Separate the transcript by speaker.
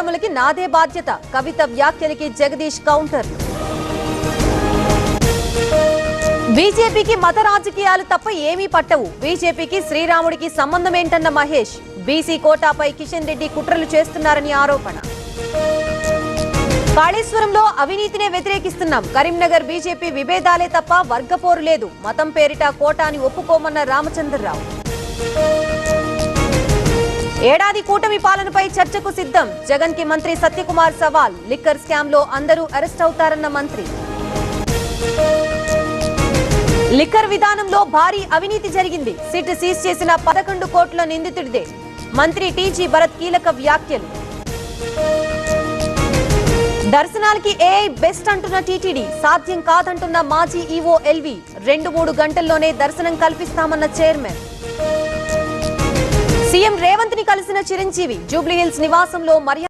Speaker 1: నాదే బాధ్యత కవిత వ్యాఖ్యలకి జగదీష్ కౌంటర్. బీజేపీకి మత రాజకీయాలు తప్ప ఏమీ పట్టవు. బీజేపీకి శ్రీరాముడికి సంబంధం ఏంటన్న మహేష్. బీసీ కోటాపై కిషన్ రెడ్డి కుట్రలు చేస్తున్నారని ఆరోపణ. కాళేశ్వరంలో అవినీతినే వ్యతిరేకిస్తున్నాం. కరీంనగర్ బీజేపీ విభేదాలే తప్ప వర్గపోరు లేదు. మతం పేరిట కోటాని ఒప్పుకోమన్న రామచంద్రరావు. ఏడాది కూటమి పాలనపై చర్చకు సిద్ధం. జగన్ కి మంత్రి సత్యకుమార్ సవాల్. లిక్కర్ స్కామ్ లో అందరూ అరెస్ట్ అవుతారన్న మంత్రి. లిక్కర్ విధానంలో భారీ అవినీతి జరిగింది. సిట్ సీజ్ చేసిన 11 కోట్ల నిందితుడిదే. మంత్రి టీజీ భరత్ కీలక వ్యాఖ్యలు. దర్శనాలకి ఏఐ బెస్ట్ అంటున్న టీటీడీ. సాధ్యం కాదంటున్న మాజీ ఈవో ఎల్వి. 2-3 గంటల్లోనే దర్శనం కల్పిస్తామన్న చైర్మన్. సీఎం రేవంత్ ని కలిసిన చిరంజీవి. జూబ్లీహిల్స్ నివాసంలో మర్యాద